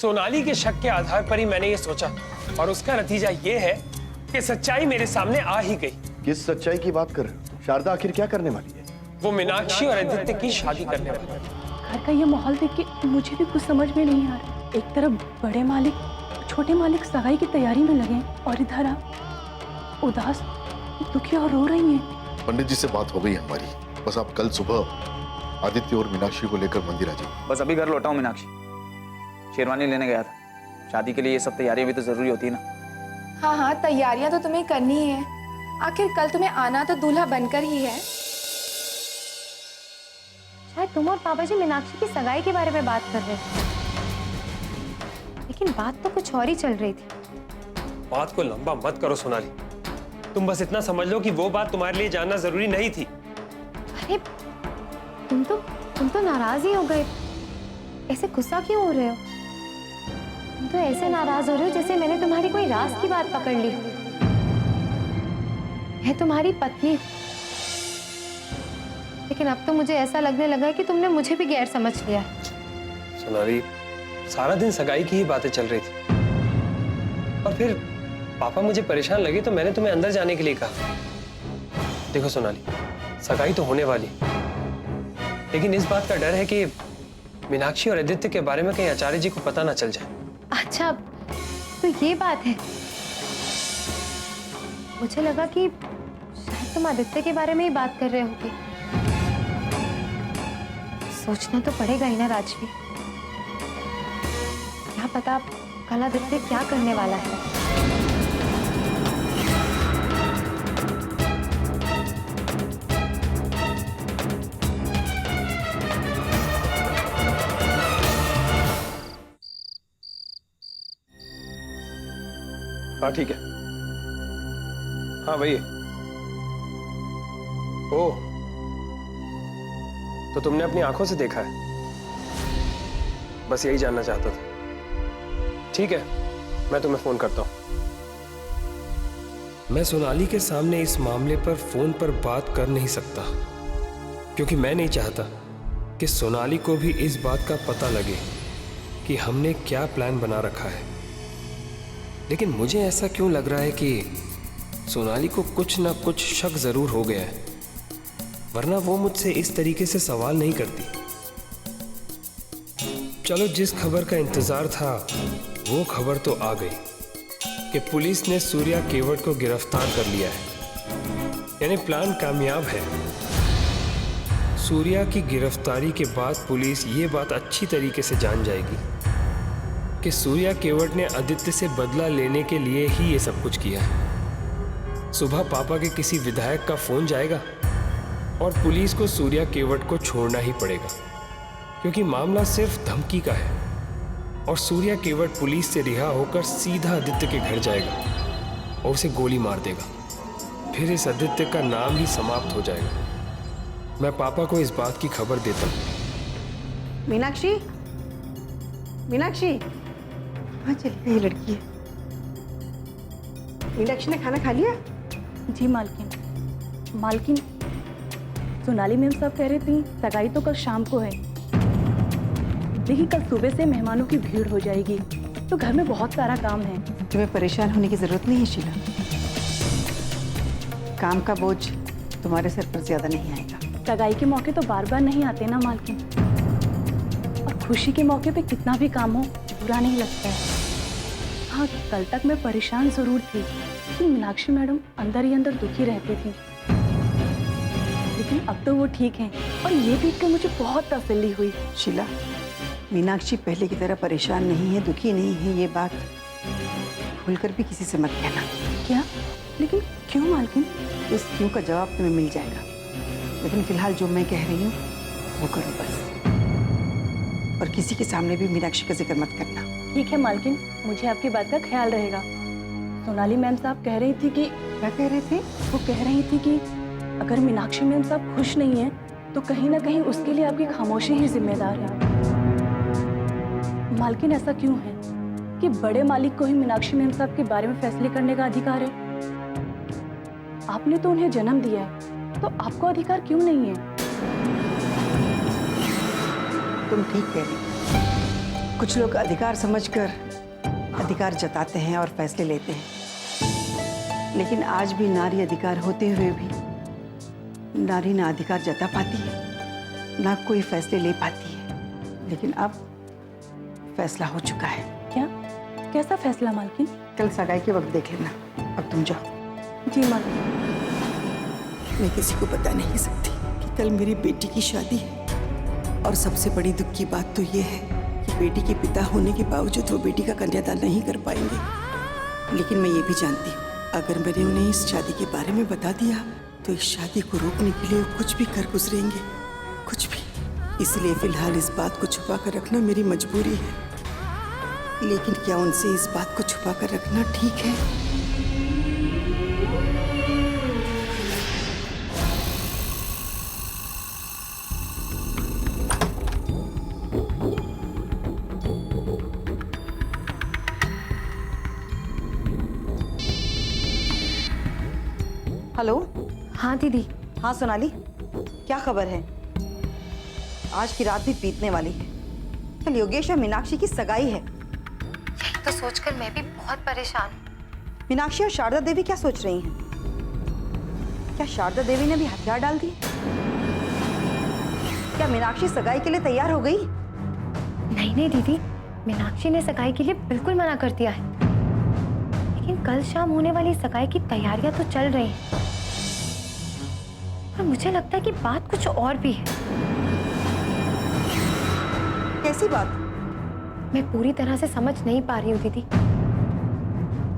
सोनाली के शक के आधार पर ही मैंने ये सोचा और उसका नतीजा ये है कि सच्चाई मेरे सामने आ ही गई। किस सच्चाई की बात कर रहे हो? शारदा आखिर क्या करने वाली है? वो मीनाक्षी और आदित्य की शादी करने वाली है। घर का ये माहौल देख के मुझे भी कुछ समझ में नहीं आ रहा। एक तरफ बड़े मालिक, छोटे मालिक सगाई की तैयारी में लगे और इधर आप उदास, दुखी और रो रही हैं। पंडित जी से बात हो गई हमारी, बस आप कल सुबह आदित्य और मीनाक्षी को लेकर मंदिर आ जाइए। बस अभी घर लौटा हूँ मीनाक्षी, शेरवानी लेने गया था। शादी के लिए ये सब तैयारियां भी तो जरूरी होती है ना। हाँ हाँ, तैयारियां तो तुम्हें करनी ही है। आखिर कल तुम्हें आना तो दूल्हा बनकर ही है। शायद तुम और पापा जी मीनाक्षी की सगाई के बारे में बात कर रहे थे, लेकिन बात तो कुछ और ही चल रही थी। बात को लंबा मत करो सोनाली, तुम बस इतना समझ लो कि वो बात तुम्हारे लिए जानना जरूरी नहीं थी। अरे तुम तो नाराज ही हो गए। ऐसे गुस्सा क्यों हो रहे हो? तुम तो ऐसे नाराज हो रहे हो जैसे मैंने तुम्हारी कोई राज की बात पकड़ ली। मैं तुम्हारी पत्नी, लेकिन अब तो मुझे ऐसा लगने लगा है कि तुमने मुझे भी गैर समझ लिया। सोनाली, सारा दिन सगाई की ही बातें चल रही थी और फिर पापा मुझे परेशान लगे तो मैंने तुम्हें अंदर जाने के लिए कहा। देखो सोनाली, सगाई तो होने वाली, लेकिन इस बात का डर है कि मीनाक्षी और आदित्य के बारे में कहीं आचार्य जी को पता ना चल जाए। अच्छा, तो ये बात है। मुझे लगा कि शायद तुम आदित्य के बारे में ही बात कर रहे होगे। सोचना तो पड़ेगा ही ना राजवी। क्या पता कल आदित्य क्या करने वाला है। हाँ ठीक है, हाँ भैया। ओह, तो तुमने अपनी आंखों से देखा है? बस यही जानना चाहता था। ठीक है, मैं तुम्हें फोन करता हूं। मैं सोनाली के सामने इस मामले पर फोन पर बात कर नहीं सकता, क्योंकि मैं नहीं चाहता कि सोनाली को भी इस बात का पता लगे कि हमने क्या प्लान बना रखा है। लेकिन मुझे ऐसा क्यों लग रहा है कि सोनाली को कुछ ना कुछ शक जरूर हो गया है, वरना वो मुझसे इस तरीके से सवाल नहीं करती। चलो, जिस खबर का इंतजार था वो खबर तो आ गई कि पुलिस ने सूर्या केवट को गिरफ्तार कर लिया है, यानी प्लान कामयाब है। सूर्या की गिरफ्तारी के बाद पुलिस ये बात अच्छी तरीके से जान जाएगी कि सूर्या केवट ने आदित्य से बदला लेने के लिए ही ये सब कुछ किया है। सुबह पापा के किसी विधायक का फोन जाएगा और पुलिस को सूर्या केवट को छोड़ना ही पड़ेगा, क्योंकि मामला सिर्फ धमकी का है और सूर्या केवट पुलिस से रिहा होकर सीधा आदित्य के घर जाएगा और उसे गोली मार देगा। फिर इस आदित्य का नाम ही समाप्त हो जाएगा। मैं पापा को इस बात की खबर देता हूँ। मीनाक्षी, मीनाक्षी, हाँ चलिए, ये लड़की है। मीनाक्षी ने खाना खा लिया? जी मालकिन। मालकिन, सोनाली मैम साहब कह रही थी सगाई तो कल शाम को है, लेकिन कल सुबह से मेहमानों की भीड़ हो जाएगी, तो घर में बहुत सारा काम है। तुम्हें परेशान होने की जरूरत नहीं है शीला। काम का बोझ तुम्हारे सर पर ज्यादा नहीं आएगा। सगाई के मौके तो बार बार नहीं आते ना मालकिन, और खुशी के मौके पे कितना भी काम हो बुरा नहीं लगता है। हाँ, कल तक मैं परेशान जरूर थी कि मीनाक्षी मैडम अंदर ही अंदर दुखी रहती थी, लेकिन अब तो वो ठीक हैं और ये देख कर मुझे बहुत तसल्ली हुई। शीला, मीनाक्षी पहले की तरह परेशान नहीं है, दुखी नहीं है। ये बात भूलकर भी किसी से मत कहना। क्या? लेकिन क्यों मालकिन? इस क्यों का जवाब तुम्हें मिल जाएगा, लेकिन फिलहाल जो मैं कह रही हूँ वो करो बस, और किसी के सामने भी मीनाक्षी का जिक्र मत करना। ठीक है मालकिन, मुझे आपकी बात का ख्याल रहेगा। सोनाली मैम साहब कह रही थी कि क्या कह रहे थे? वो कह रही थी कि अगर मीनाक्षी मैम साहब खुश नहीं है तो कहीं ना कहीं उसके लिए आपकी खामोशी ही जिम्मेदार है। मालकिन, ऐसा क्यों है कि बड़े मालिक को ही मीनाक्षी मैम साहब के बारे में फैसले करने का अधिकार है? आपने तो उन्हें जन्म दिया है, तो आपको अधिकार क्यों नहीं है? तुम ठीक कह रही हो। कुछ लोग अधिकार समझकर अधिकार जताते हैं और फैसले लेते हैं, लेकिन आज भी नारी अधिकार होते हुए भी नारी ना अधिकार जता पाती है, ना कोई फैसले ले पाती है। लेकिन अब फैसला हो चुका है। क्या? कैसा फैसला मालकिन? कल सगाई के वक्त देख लेना। अब तुम जाओ। जी मालकिन। मैं किसी को बता नहीं सकती कि कल मेरी बेटी की शादी है, और सबसे बड़ी दुख की बात तो ये है कि बेटी के पिता होने के बावजूद वो बेटी का कन्यादान नहीं कर पाएंगे। लेकिन मैं ये भी जानती हूँ, अगर मैंने उन्हें इस शादी के बारे में बता दिया तो इस शादी को रोकने के लिए वो कुछ भी कर गुजरेंगे, कुछ भी। इसलिए फिलहाल इस बात को छुपा कर रखना मेरी मजबूरी है। लेकिन क्या उनसे इस बात को छुपा कर रखना ठीक है? हेलो। हाँ दीदी। हाँ सोनाली, क्या खबर है? आज की रात भी बीतने वाली है। कल योगेश और मीनाक्षी की सगाई है। यही तो सोचकर मैं भी बहुत परेशान हूँ। मीनाक्षी और शारदा देवी क्या सोच रही हैं? क्या शारदा देवी ने भी हथियार डाल दिए? क्या मीनाक्षी सगाई के लिए तैयार हो गई? नहीं नहीं दीदी, मीनाक्षी ने सगाई के लिए बिल्कुल मना कर दिया है। लेकिन कल शाम होने वाली सगाई की तैयारियां तो चल रही हैं। और मुझे लगता है कि बात कुछ और भी है। कैसी बात? मैं पूरी तरह से समझ नहीं पा रही हूँ दीदी,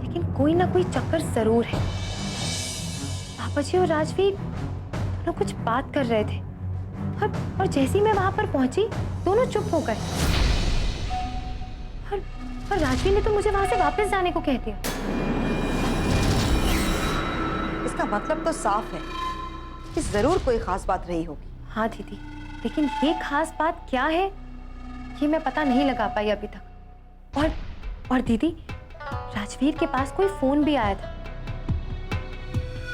लेकिन कोई ना कोई चक्कर जरूर है। पापा जी और राजवीर दोनों कुछ बात कर रहे थे, और जैसे ही मैं वहां पर पहुंची दोनों चुप हो गए। और राजवीर ने तो मुझे वहां से वापस जाने को कह दिया। इसका मतलब तो साफ है कि जरूर कोई खास बात रही होगी। हाँ दीदी, लेकिन ये खास बात क्या है ये मैं पता नहीं लगा पाई अभी तक। और दीदी, राजवीर के पास कोई फोन भी आया था,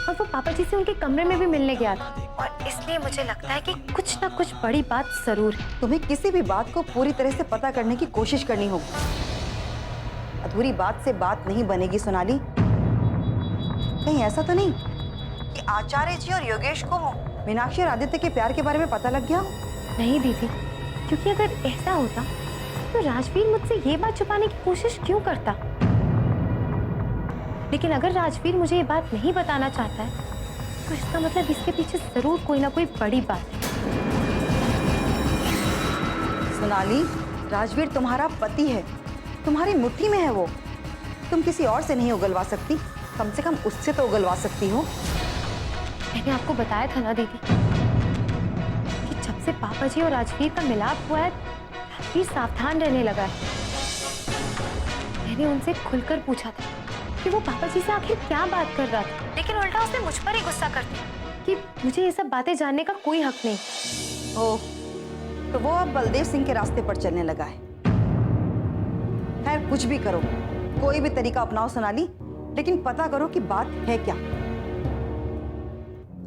और वो पापा जी से उनके कमरे में भी मिलने गया था। और इसलिए मुझे लगता है कि कुछ ना कुछ बड़ी बात जरूर है। तुम्हें किसी भी बात को पूरी तरह से पता करने की कोशिश करनी होगी। अधूरी बात से बात नहीं बनेगी सोनाली। कहीं ऐसा तो नहीं कि आचार्य जी और योगेश को मीनाक्षी और आदित्य के प्यार के बारे में पता लग गया? नहीं दीदी, क्योंकि अगर ऐसा होता तो राजवीर मुझसे ये बात छुपाने की कोशिश क्यों करता। लेकिन अगर राजवीर मुझे ये बात नहीं बताना चाहता है तो इसका मतलब इसके पीछे जरूर कोई ना कोई बड़ी बात है। सोनाली, राजवीर तुम्हारा पति है, तुम्हारी मुट्ठी में है वो। तुम किसी और से नहीं उगलवा सकती, कम से कम उससे तो उगलवा सकती हो। मैंने आपको बताया था ना दीदी कि जब से पापा जी और राजवीर का मिलाप हुआ है राजवीर सावधान रहने लगा है। मैंने उनसे खुलकर पूछा था कि वो पापा जी से आखिर क्या बात कर रहा था, लेकिन उल्टा उसने मुझ पर ही गुस्सा कर दिया कि मुझे ये सब बातें जानने का कोई हक नहीं। ओह, तो वो अब बलदेव सिंह के रास्ते पर चलने लगा है। खैर, कुछ भी करो, कोई भी तरीका अपनाओ सोनाली, लेकिन पता करो कि बात है क्या,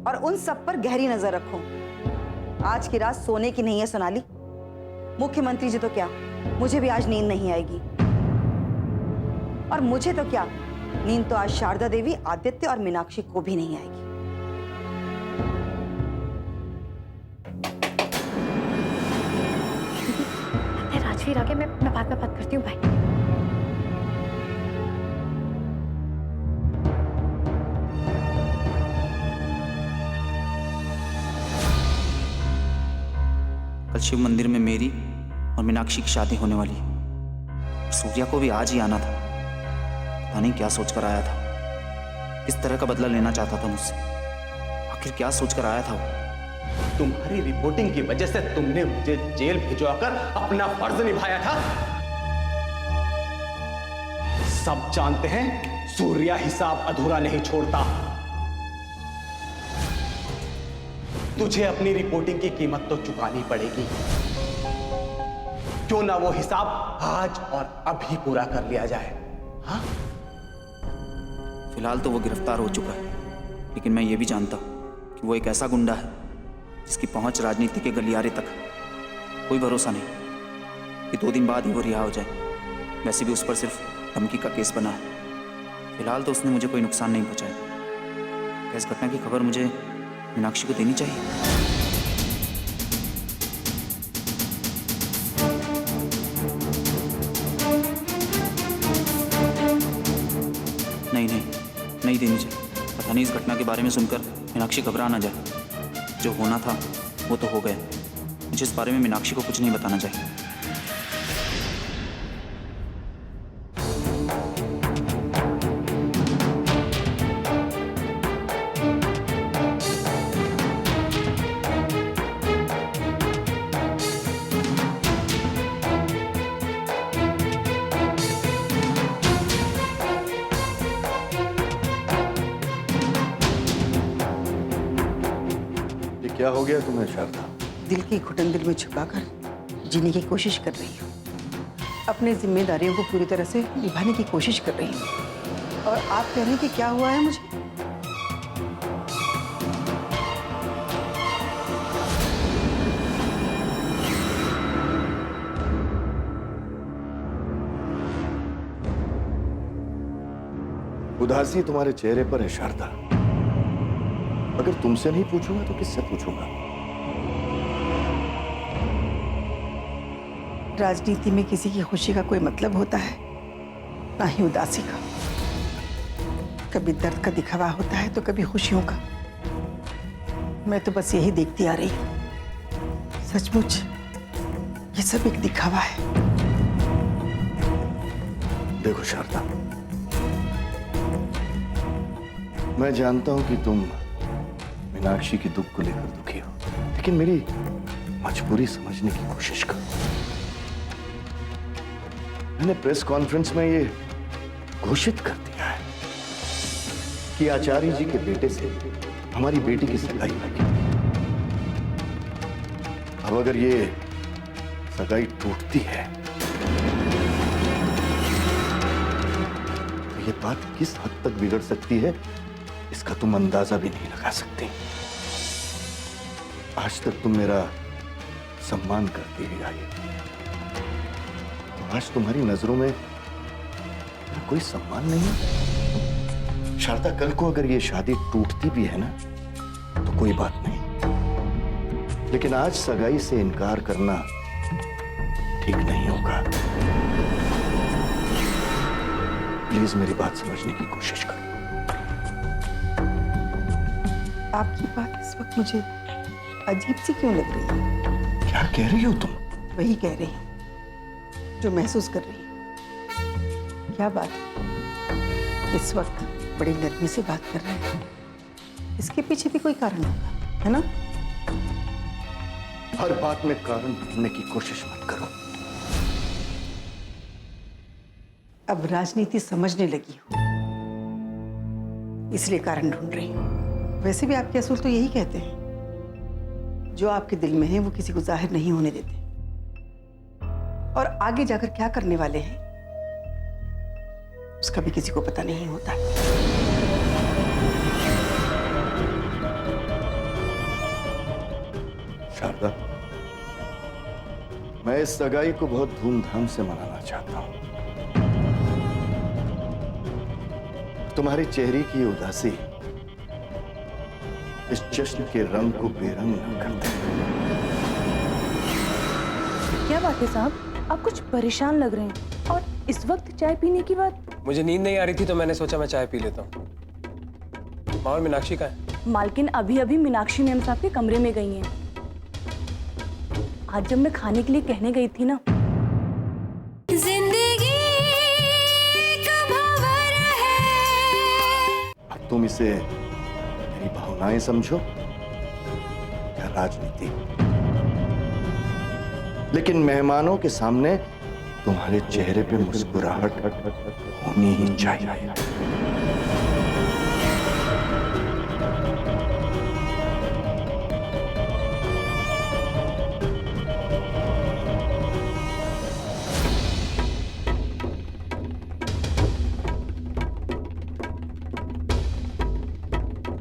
और उन सब पर गहरी नजर रखो। आज की रात सोने की नहीं है सोनाली। मुख्यमंत्री जी तो क्या, मुझे भी आज नींद नहीं आएगी। और मुझे तो क्या, नींद तो आज शारदा देवी, आदित्य और मीनाक्षी को भी नहीं आएगी। राजवीर आगे, मैं बाद में बात करती हूँ। भाई कल शिव मंदिर में मेरी और मीनाक्षी की शादी होने वाली है। सूर्या को भी आज ही आना था। पता नहीं क्या सोचकर आया था, किस तरह का बदला लेना चाहता था मुझसे। आखिर क्या सोचकर आया था वो? तुम्हारी रिपोर्टिंग की वजह से तुमने मुझे जेल भिजवाकर अपना फर्ज निभाया था। सब जानते हैं सूर्या हिसाब अधूरा नहीं छोड़ता। तुझे अपनी रिपोर्टिंग की कीमत तो चुकानी पड़ेगी। क्यों ना वो हिसाब आज और अभी पूरा कर लिया जाए। हाँ? फिलहाल तो वो गिरफ्तार हो चुका है, लेकिन मैं ये भी जानता हूं कि वो एक ऐसा गुंडा है जिसकी पहुंच राजनीति के गलियारे तक है। कोई भरोसा नहीं, कि 2 दिन बाद ही वो रिहा हो जाए। वैसे भी उस पर सिर्फ धमकी का केस बना है। फिलहाल तो उसने मुझे कोई नुकसान नहीं पहुंचाया। क्या इस घटना की खबर मुझे मीनाक्षी को देनी चाहिए? नहीं देनी चाहिए। पता नहीं इस घटना के बारे में सुनकर मीनाक्षी घबरा ना जाए। जो होना था वो तो हो गया। मुझे इस बारे में मीनाक्षी को कुछ नहीं बताना चाहिए। ये क्या हो गया तुम्हें शारदा? दिल की घुटन दिल में छुपाकर जीने की कोशिश कर रही हूँ। अपने जिम्मेदारियों को पूरी तरह से निभाने की कोशिश कर रही हूँ। और आप कह रहे हैं कि क्या हुआ है मुझे? उदासी तुम्हारे चेहरे पर है शारदा। अगर तुमसे नहीं पूछूंगा तो किससे पूछूंगा? राजनीति में किसी की खुशी का कोई मतलब होता है, ना ही उदासी का। कभी दर्द का दिखावा होता है तो कभी खुशियों का। मैं तो बस यही देखती आ रही हूँ। सचमुच ये सब एक दिखावा है। देखो शारदा, मैं जानता हूं कि तुम मीनाक्षी के दुख को लेकर दुखी हो, लेकिन मेरी मजबूरी समझने की कोशिश करो। मैंने प्रेस कॉन्फ्रेंस में ये घोषित कर दिया है कि आचार्य जी के बेटे से हमारी बेटी की सगाई होगी। अब अगर ये सगाई टूटती है तो ये बात किस हद तक बिगड़ सकती है इसका तुम अंदाजा भी नहीं लगा सकते। आज तक तुम मेरा सम्मान करती ही आई, तो आज तुम्हारी नजरों में मेरा कोई सम्मान नहीं। शारदा, कल को अगर ये शादी टूटती भी है ना तो कोई बात नहीं, लेकिन आज सगाई से इनकार करना ठीक नहीं होगा। प्लीज मेरी बात समझने की कोशिश करो। आपकी बात इस वक्त मुझे अजीब सी क्यों लग रही है? क्या कह रही हो तुम? वही कह रही हूँ जो महसूस कर रही हूँ। क्या बात है? इस वक्त बड़ी नरमी से बात कर रहे हैं। इसके पीछे भी कोई कारण होगा, है ना? हर बात में कारण ढूंढने की कोशिश मत करो। अब राजनीति समझने लगी हूँ, इसलिए कारण ढूंढ रही हूँ। वैसे भी आपके असूल तो यही कहते हैं, जो आपके दिल में है वो किसी को जाहिर नहीं होने देते। और आगे जाकर क्या करने वाले हैं उसका भी किसी को पता नहीं होता। शारदा, मैं इस सगाई को बहुत धूमधाम से मनाना चाहता हूं। तुम्हारे चेहरे की उदासी इस जश्न के रंग को बेरंग न कर दे। क्या बात है साहब, आप कुछ परेशान लग रहे हैं और इस वक्त चाय पीने की बात? मुझे नींद नहीं आ रही थी तो मैंने सोचा मैं चाय पी लेता हूँ। माँ और मीनाक्षी का है? मालकिन अभी अभी मीनाक्षी मैम साहब के कमरे में गई हैं। आज जब मैं खाने के लिए कहने गई थी ना, अब तुम इसे मेरी भावनाएं समझो या राजनीति, लेकिन मेहमानों के सामने तुम्हारे चेहरे पे मुस्कुराहट होनी ही चाहिए।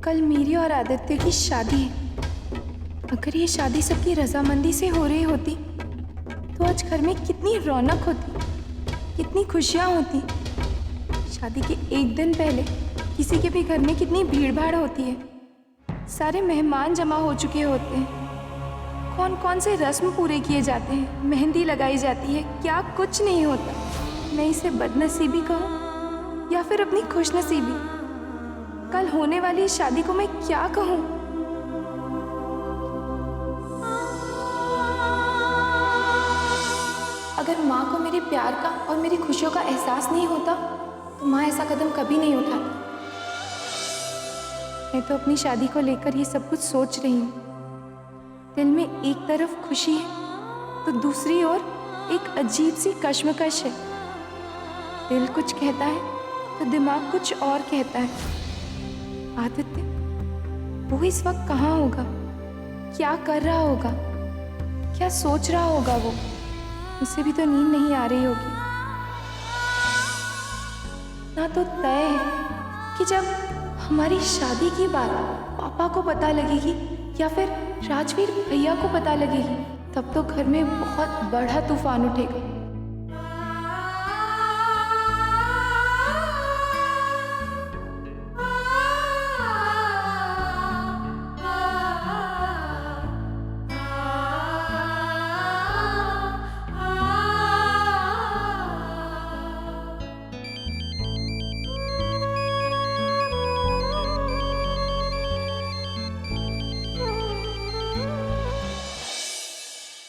कल मेरी और आदित्य की शादी है। अगर ये शादी सबकी रजामंदी से हो रही होती तो आज घर में कितनी रौनक होती, कितनी खुशियाँ होती। शादी के एक दिन पहले किसी के भी घर में कितनी भीड़ भाड़ होती है, सारे मेहमान जमा हो चुके होते हैं, कौन कौन से रस्म पूरे किए जाते हैं, मेहंदी लगाई जाती है, क्या कुछ नहीं होता। मैं इसे बदनसीबी कहूँ या फिर अपनी खुशनसीबी, कल होने वाली इस शादी को मैं क्या कहूँ। अगर माँ को मेरे प्यार का और मेरी खुशियों का एहसास नहीं होता तो माँ ऐसा कदम कभी नहीं उठाती। मैं तो अपनी शादी को लेकर ये सब कुछ सोच रही हूँ। दिल में एक तरफ खुशी है तो दूसरी ओर एक अजीब सी कश्मकश है। दिल कुछ कहता है तो दिमाग कुछ और कहता है। आदित्य, वो इस वक्त कहाँ होगा, क्या कर रहा होगा, क्या सोच रहा होगा वो? उसे भी तो नींद नहीं आ रही होगी। ना तो तय है कि जब हमारी शादी की बात पापा को पता लगेगी या फिर राजवीर भैया को पता लगेगी, तब तो घर में बहुत बड़ा तूफान उठेगा।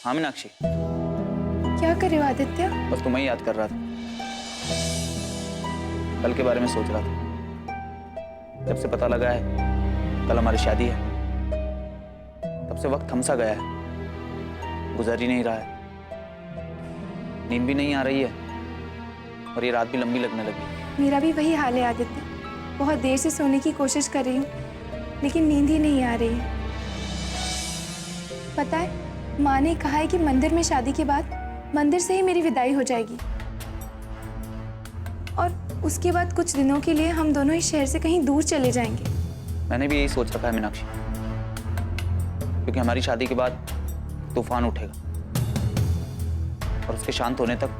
हाँ मीनाक्षी, क्या कर रहे हो आदित्य? बस तुम्हें ही याद कर रहा था। कल के बारे में सोच रहा था। जब से पता लगा है कल हमारी शादी है, तब से वक्त थमसा गया है, गुजर ही नहीं रहा है। नींद भी नहीं आ रही है और ये रात भी लंबी लगने लगी। मेरा भी वही हाल है आदित्य। बहुत देर से सोने की कोशिश कर रही हूँ लेकिन नींद ही नहीं आ रही है। पता है, माँ ने कहा है कि मंदिर में शादी के बाद मंदिर से ही मेरी विदाई हो जाएगी और उसके बाद कुछ दिनों के लिए हम दोनों इस शहर से कहीं दूर चले जाएंगे। मैंने भी यही सोच रखा है मीनाक्षी, क्योंकि हमारी शादी के बाद तूफान उठेगा और उसके शांत होने तक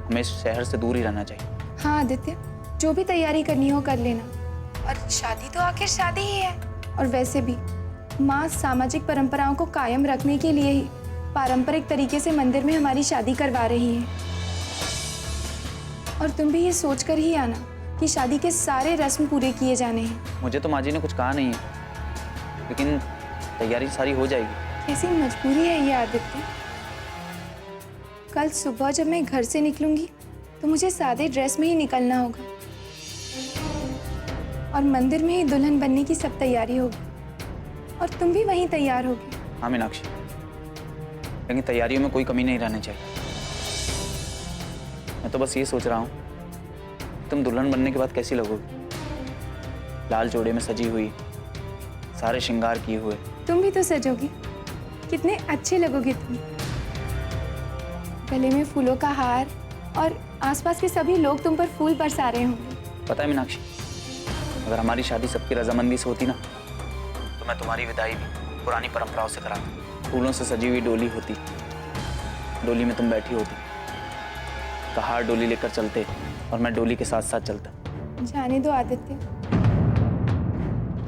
हमें इस शहर से दूर ही रहना चाहिए। हाँ आदित्य, जो भी तैयारी करनी हो कर लेना। और शादी तो आखिर शादी ही है। और वैसे भी माँ सामाजिक परंपराओं को कायम रखने के लिए ही पारंपरिक तरीके से मंदिर में हमारी शादी करवा रही है। और तुम भी ये सोचकर ही आना कि शादी के सारे रस्म पूरे किए जाने हैं। मुझे तो माँ जी ने कुछ कहा नहीं है, लेकिन तैयारी सारी हो जाएगी। कैसी मजबूरी है ये आदित्य। कल सुबह जब मैं घर से निकलूंगी तो मुझे सादे ड्रेस में ही निकलना होगा और मंदिर में ही दुल्हन बनने की सब तैयारी होगी और तुम भी वहीं तैयार होगी। हाँ मीनाक्षी, लेकिन तैयारियों में कोई कमी नहीं रहनी चाहिए। मैं तो बस ये सोच रहा हूँ तुम दुल्हन बनने के बाद कैसी लगोगी, लाल जोड़े में सजी हुई, सारे श्रृंगार किए हुए। तुम भी तो सजोगी, कितने अच्छे लगोगे तुम। गले में फूलों का हार और आसपास के सभी लोग तुम पर फूल बरसा रहे होंगे। पता है मीनाक्षी, अगर हमारी शादी सबकी रजामंदी से होती ना, तो मैं तुम्हारी विदाई भी पुरानी परंपराओं से कराता। फूलों से सजी हुई डोली होती, डोली में तुम बैठी होती, कहार डोली लेकर चलते और मैं डोली के साथ साथ चलता। जाने दो आदित्य,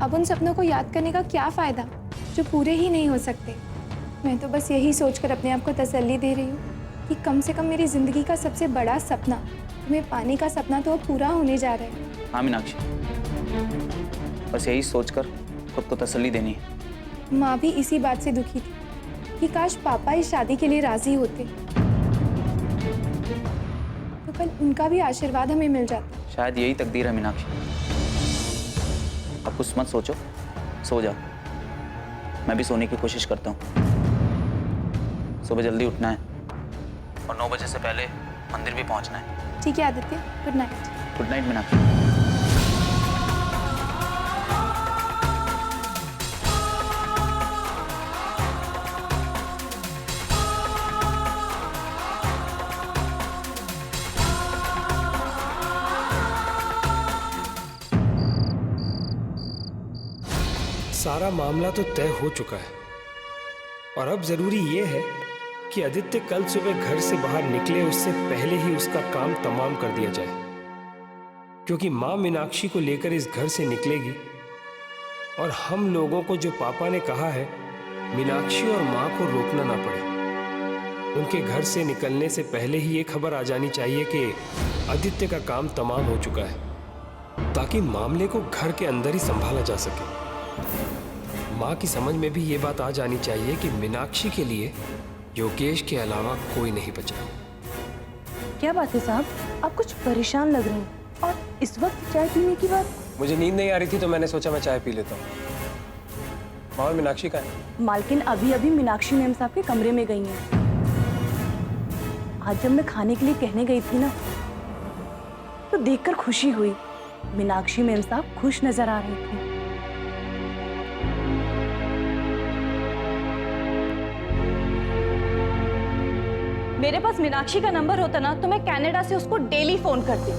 अब उन सपनों को याद करने का क्या फायदा जो पूरे ही नहीं हो सकते। मैं तो बस यही सोचकर अपने आप को तसल्ली दे रही हूँ कि कम से कम मेरी जिंदगी का सबसे बड़ा सपना, तुम्हें पाने का सपना, तो अब पूरा होने जा रहा है। हाँ मीनाक्षी, बस यही सोचकर खुद को तसल्ली देनी है। माँ भी इसी बात से दुखी थी कि काश पापा इस शादी के लिए राजी होते तो कल उनका भी आशीर्वाद हमें मिल जाता। शायद यही तकदीर है मीनाक्षी। अब कुछ मत सोचो, सो जाओ। मैं भी सोने की कोशिश करता हूँ। सुबह जल्दी उठना है और 9 बजे से पहले मंदिर भी पहुँचना है। ठीक है Aditya, good night. Good night Meenakshi. सारा मामला तो तय हो चुका है और अब जरूरी ये है कि आदित्य कल सुबह घर से बाहर निकले उससे पहले ही उसका काम तमाम कर दिया जाए, क्योंकि मां मीनाक्षी को लेकर इस घर से निकलेगी और हम लोगों को जो पापा ने कहा है मीनाक्षी और मां को रोकना ना पड़े। उनके घर से निकलने से पहले ही ये खबर आ जानी चाहिए कि आदित्य का काम तमाम हो चुका है, ताकि मामले को घर के अंदर ही संभाला जा सके। मां की समझ में भी ये बात आ जानी चाहिए कि मीनाक्षी के लिए योगेश के अलावा कोई नहीं बचा। क्या बात है साहब, आप कुछ परेशान लग रहे हैं और इस वक्त चाय पीने की बात? मुझे नींद नहीं आ रही थी तो मैंने सोचा मैं चाय पी लेता हूँ। माँ और मीनाक्षी का है? मालकिन अभी अभी मीनाक्षी मैम साहब के कमरे में गई हैं। आज जब मैं खाने के लिए कहने गई थी ना, तो देखकर खुशी हुई। मीनाक्षी मैम साहब खुश नजर आ रही थी। मेरे पास मीनाक्षी का नंबर होता ना तो मैं कनाडा से उसको डेली फोन करती।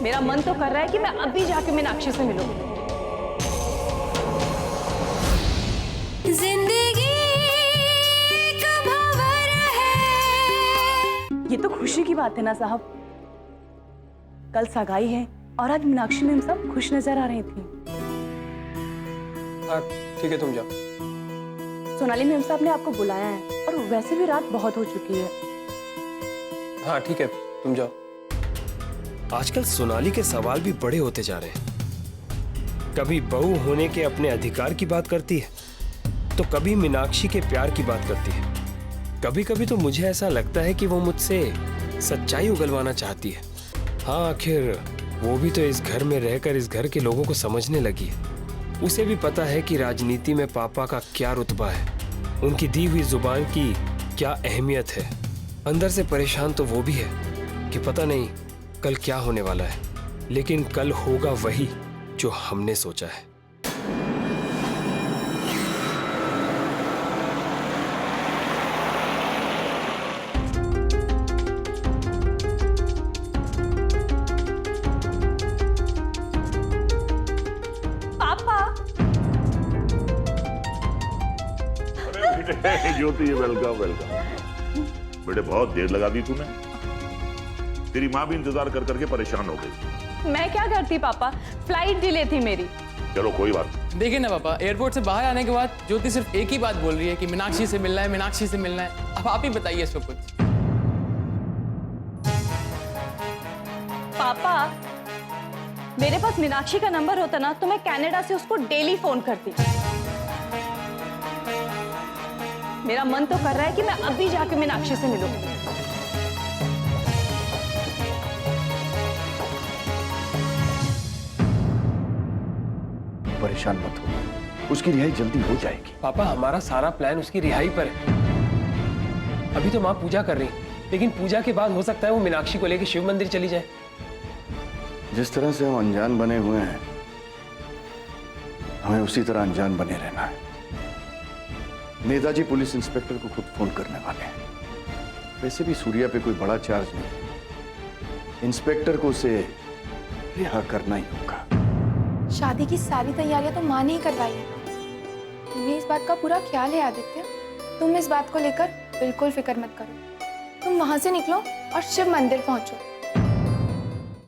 मेरा मन तो कर रहा है कि मैं अभी जाके मीनाक्षी से मिलूं। जिंदगी एक भंवर है। ये तो खुशी की बात है ना साहब, कल सगाई है और आज मीनाक्षी मैम साहब खुश नजर आ रही थी। हाँ ठीक है, तुम जाओ। सोनाली मैम साहब ने आपको बुलाया है और वैसे भी रात बहुत हो चुकी है। हाँ ठीक है, तुम जाओ। आजकल सोनाली के सवाल भी बड़े होते जा रहे हैं। कभी बहू होने के अपने अधिकार की बात करती है तो कभी मीनाक्षी के प्यार की बात करती है। कभी कभी तो मुझे ऐसा लगता है कि वो मुझसे सच्चाई उगलवाना चाहती है। हाँ, आखिर वो भी तो इस घर में रहकर इस घर के लोगों को समझने लगी है। उसे भी पता है कि राजनीति में पापा का क्या रुतबा है, उनकी दी हुई जुबान की क्या अहमियत है। अंदर से परेशान तो वो भी है कि पता नहीं कल क्या होने वाला है, लेकिन कल होगा वही जो हमने सोचा है। ज्योति, वेलकम वेलकम। बेटे बहुत देर लगा दी तूने। तेरी माँ भी इंतजार कर करके परेशान हो गई। मैं क्या करती पापा, फ्लाइट डिले थी मेरी। चलो कोई बात। देखिए ना पापा, एयरपोर्ट से बाहर आने के बाद ज्योति सिर्फ एक ही बात बोल रही है कि मीनाक्षी से मिलना है, मीनाक्षी से मिलना है। अब आप ही बताइए इसको कुछ। पापा, मेरे पास मीनाक्षी का नंबर होता ना तो मैं कनाडा से उसको डेली फोन करती। मेरा मन तो कर रहा है कि मैं अभी जाके मीनाक्षी से मिलूं। परेशान मत हो, उसकी रिहाई जल्दी हो जाएगी। पापा, हमारा सारा प्लान उसकी रिहाई पर है। अभी तो माँ पूजा कर रही, लेकिन पूजा के बाद हो सकता है वो मीनाक्षी को लेकर शिव मंदिर चली जाए। जिस तरह से हम अनजान बने हुए हैं, हमें उसी तरह अनजान बने रहना है। नेताजी पुलिस इंस्पेक्टर को खुद फोन करने वाले हैं। वैसे भी सूर्या पे कोई बड़ा चार्ज नहीं, इंस्पेक्टर को उसे रिहा करना ही होगा। शादी की सारी तैयारियां तो माँ ने ही करवाई है। तुम्हें इस बात का पूरा ख्याल है आदित्य। तुम इस बात को लेकर बिल्कुल फिक्र मत करो। तुम वहां से निकलो और शिव मंदिर पहुंचो।